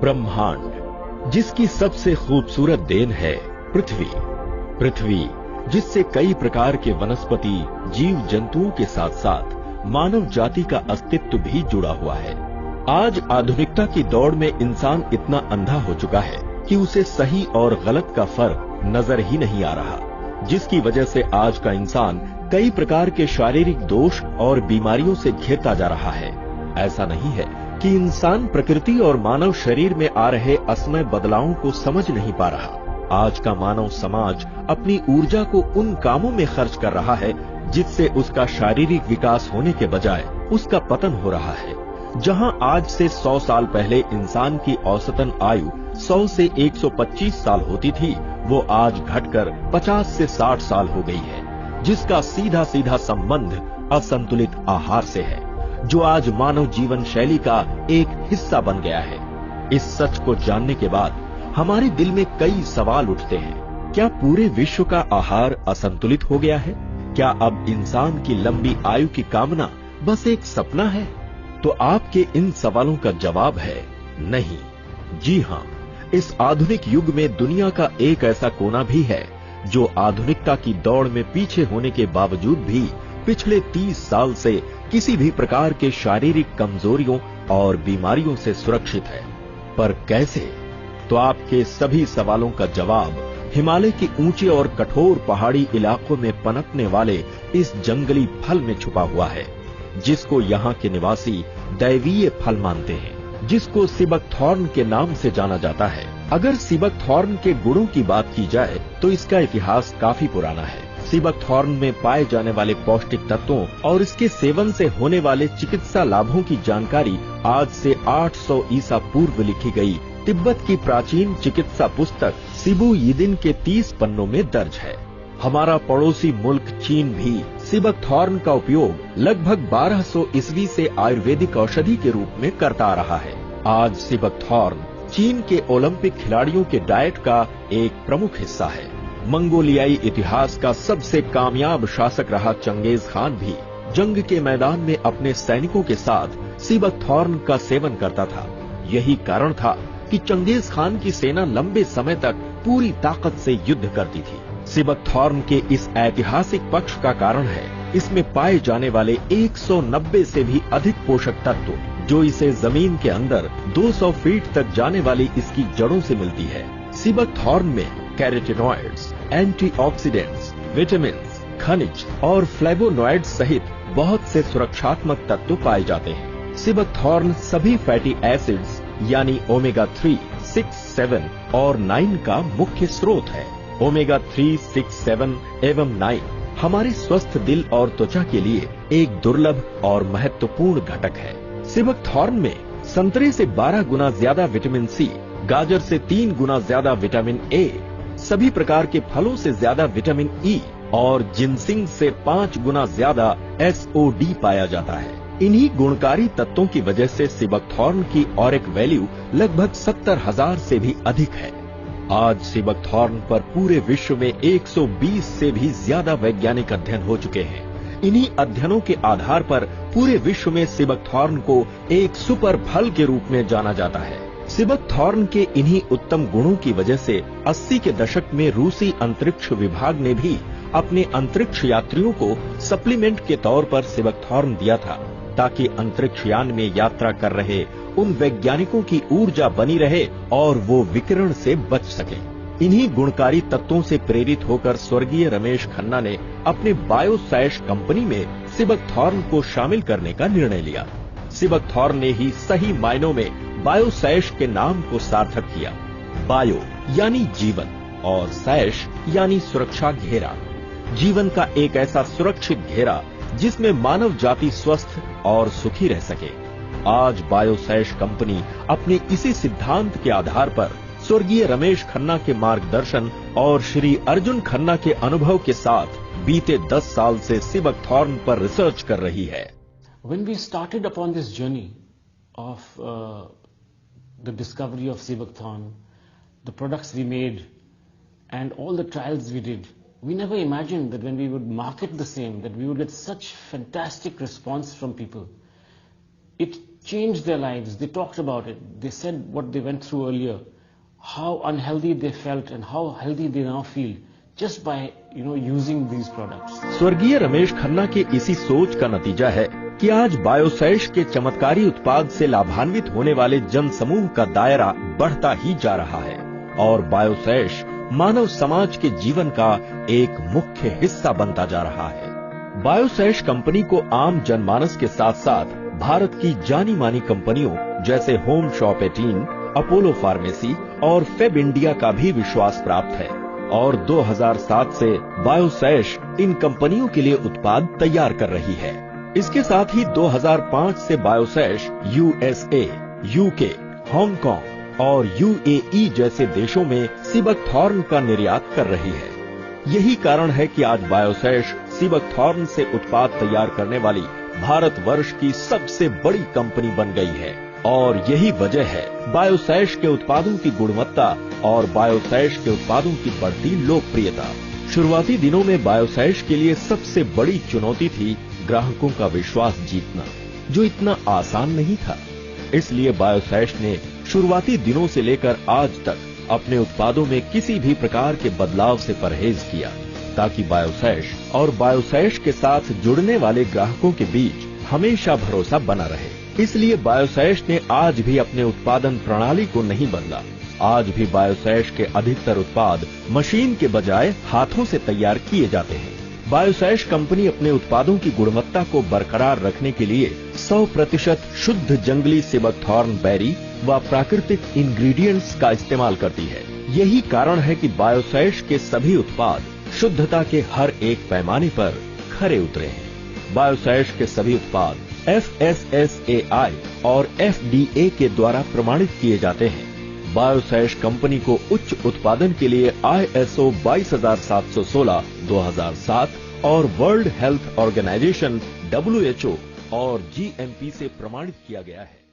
ब्रह्मांड, जिसकी सबसे खूबसूरत देन है पृथ्वी। पृथ्वी जिससे कई प्रकार के वनस्पति, जीव जंतुओं के साथ साथ मानव जाति का अस्तित्व भी जुड़ा हुआ है। आज आधुनिकता की दौड़ में इंसान इतना अंधा हो चुका है कि उसे सही और गलत का फर्क नजर ही नहीं आ रहा, जिसकी वजह से आज का इंसान कई प्रकार के शारीरिक दोष और बीमारियों से घिरता जा रहा है। ऐसा नहीं है कि इंसान प्रकृति और मानव शरीर में आ रहे असमय बदलावों को समझ नहीं पा रहा। आज का मानव समाज अपनी ऊर्जा को उन कामों में खर्च कर रहा है जिससे उसका शारीरिक विकास होने के बजाय उसका पतन हो रहा है। जहां आज से 100 साल पहले इंसान की औसतन आयु 100 से 125 साल होती थी, वो आज घटकर 50 से 60 साल हो गई है, जिसका सीधा सीधा संबंध असंतुलित आहार से है, जो आज मानव जीवन शैली का एक हिस्सा बन गया है। इस सच को जानने के बाद हमारे दिल में कई सवाल उठते हैं। क्या पूरे विश्व का आहार असंतुलित हो गया है? क्या अब इंसान की लंबी आयु की कामना बस एक सपना है? तो आपके इन सवालों का जवाब है नहीं। जी हां, इस आधुनिक युग में दुनिया का एक ऐसा कोना भी है जो आधुनिकता की दौड़ में पीछे होने के बावजूद भी पिछले 30 साल से किसी भी प्रकार के शारीरिक कमजोरियों और बीमारियों से सुरक्षित है। पर कैसे? तो आपके सभी सवालों का जवाब हिमालय के ऊंचे और कठोर पहाड़ी इलाकों में पनपने वाले इस जंगली फल में छुपा हुआ है, जिसको यहाँ के निवासी दैवीय फल मानते हैं, जिसको सिबकथॉर्न के नाम से जाना जाता है। अगर सिबकथॉर्न के गुणों की बात की जाए तो इसका इतिहास काफी पुराना है। सिबकथॉर्न में पाए जाने वाले पौष्टिक तत्वों और इसके सेवन से होने वाले चिकित्सा लाभों की जानकारी आज से 800 ईसा पूर्व लिखी गई तिब्बत की प्राचीन चिकित्सा पुस्तक सिबु यिदिन के 30 पन्नों में दर्ज है। हमारा पड़ोसी मुल्क चीन भी सिबकथॉर्न का उपयोग लगभग 1200 ईस्वी से आयुर्वेदिक औषधि के रूप में करता आ रहा है। आज सिबकथॉर्न चीन के ओलंपिक खिलाड़ियों के डाइट का एक प्रमुख हिस्सा है। मंगोलियाई इतिहास का सबसे कामयाब शासक रहा चंगेज खान भी जंग के मैदान में अपने सैनिकों के साथ सिबकथॉर्न का सेवन करता था। यही कारण था कि चंगेज खान की सेना लंबे समय तक पूरी ताकत से युद्ध करती थी। सिबकथॉर्न के इस ऐतिहासिक पक्ष का कारण है इसमें पाए जाने वाले 190 से भी अधिक पोषक तत्व, जो इसे जमीन के अंदर 200 फीट तक जाने वाली इसकी जड़ों से मिलती है। सिबकथॉर्न में कैरोटीनॉइड्स, एंटीऑक्सीडेंट्स, विटामिन, खनिज और फ्लेवोनॉइड्स सहित बहुत से सुरक्षात्मक तत्व पाए जाते हैं। सिबकथॉर्न सभी फैटी एसिड्स यानी ओमेगा 3, 6, 7 और 9 का मुख्य स्रोत है। ओमेगा 3, 6, 7 एवं 9 हमारे स्वस्थ दिल और त्वचा के लिए एक दुर्लभ और महत्वपूर्ण घटक है। सिबकथॉर्न में संतरे से 12 गुना ज्यादा विटामिन सी, गाजर से 3 गुना ज्यादा विटामिन ए, सभी प्रकार के फलों से ज्यादा विटामिन ई और जिनसिंग से 5 गुना ज्यादा SOD पाया जाता है। इन्हीं गुणकारी तत्वों की वजह से सिबकथॉर्न की ऑरिक वैल्यू लगभग 70,000 से भी अधिक है। आज सिबकथॉर्न पर पूरे विश्व में 120 से भी ज्यादा वैज्ञानिक अध्ययन हो चुके हैं। इन्हीं अध्ययनों के आधार पर पूरे विश्व में सिबकथॉर्न को एक सुपर फल के रूप में जाना जाता है। सिबकथॉर्न के इन्हीं उत्तम गुणों की वजह से 80 के दशक में रूसी अंतरिक्ष विभाग ने भी अपने अंतरिक्ष यात्रियों को सप्लीमेंट के तौर पर सिबकथॉर्न दिया था, ताकि अंतरिक्ष यान में यात्रा कर रहे उन वैज्ञानिकों की ऊर्जा बनी रहे और वो विकिरण से बच सके। इन्हीं गुणकारी तत्वों से प्रेरित होकर स्वर्गीय रमेश खन्ना ने अपने बायोसैश कंपनी में सिबकथॉर्न को शामिल करने का निर्णय लिया। सिबकथॉर्न ने ही सही मायनों में बायोसैश के नाम को सार्थक किया। बायो यानी जीवन और सैश यानी सुरक्षा घेरा। जीवन का एक ऐसा सुरक्षित घेरा जिसमें मानव जाति स्वस्थ और सुखी रह सके। आज बायोसैश कंपनी अपने इसी सिद्धांत के आधार पर स्वर्गीय रमेश खन्ना के मार्गदर्शन और श्री अर्जुन खन्ना के अनुभव के साथ बीते 10 साल से सिबकथॉर्न पर रिसर्च कर रही है। When we started upon this journey of the discovery of Sibuckthorn, the products we made and all the trials we did, we never imagined that when we would market the same, that we would get such fantastic response from people. It changed their lives. They talked about it. They said what they went through earlier, how unhealthy they felt and how healthy they now feel just by using these products. स्वर्गीय रमेश खन्ना के इसी सोच का नतीजा है कि आज बायोसैश के चमत्कारी उत्पाद से लाभान्वित होने वाले जन समूह का दायरा बढ़ता ही जा रहा है और बायोसैश मानव समाज के जीवन का एक मुख्य हिस्सा बनता जा रहा है। बायोसैश कंपनी को आम जनमानस के साथ साथ भारत की जानी मानी कंपनियों जैसे होम शॉप 18, अपोलो फार्मेसी और फेब इंडिया का भी विश्वास प्राप्त है और 2007 से बायोसैश इन कंपनियों के लिए उत्पाद तैयार कर रही है। इसके साथ ही 2005 से बायोसैश USA, UK, हांगकांग और UAE जैसे देशों में सीबकथॉर्न का निर्यात कर रही है। यही कारण है कि आज बायोसैश सीबकथॉर्न से उत्पाद तैयार करने वाली भारतवर्ष की सबसे बड़ी कंपनी बन गई है और यही वजह है बायोसैश के उत्पादों की गुणवत्ता और बायोसैश के उत्पादों की बढ़ती लोकप्रियता। शुरुआती दिनों में बायोसैश के लिए सबसे बड़ी चुनौती थी ग्राहकों का विश्वास जीतना, जो इतना आसान नहीं था। इसलिए बायोसैश ने शुरुआती दिनों से लेकर आज तक अपने उत्पादों में किसी भी प्रकार के बदलाव से परहेज किया ताकि बायोसैश और बायोसैश के साथ जुड़ने वाले ग्राहकों के बीच हमेशा भरोसा बना रहे। इसलिए बायोसैश ने आज भी अपने उत्पादन प्रणाली को नहीं बदला। आज भी बायोसैश के अधिकतर उत्पाद मशीन के बजाय हाथों से तैयार किए जाते हैं। बायोसैश कंपनी अपने उत्पादों की गुणवत्ता को बरकरार रखने के लिए 100% शुद्ध जंगली सीबकथॉर्न बेरी व प्राकृतिक इंग्रेडिएंट्स का इस्तेमाल करती है। यही कारण है कि बायोसैश के सभी उत्पाद शुद्धता के हर एक पैमाने पर खरे उतरे हैं। बायोसैश के सभी उत्पाद FSSAI और FDA के द्वारा प्रमाणित किए जाते हैं। बायोसैश कंपनी को उच्च उत्पादन के लिए ISO 22716 2007 और वर्ल्ड हेल्थ ऑर्गेनाइजेशन WHO और GMP से प्रमाणित किया गया है।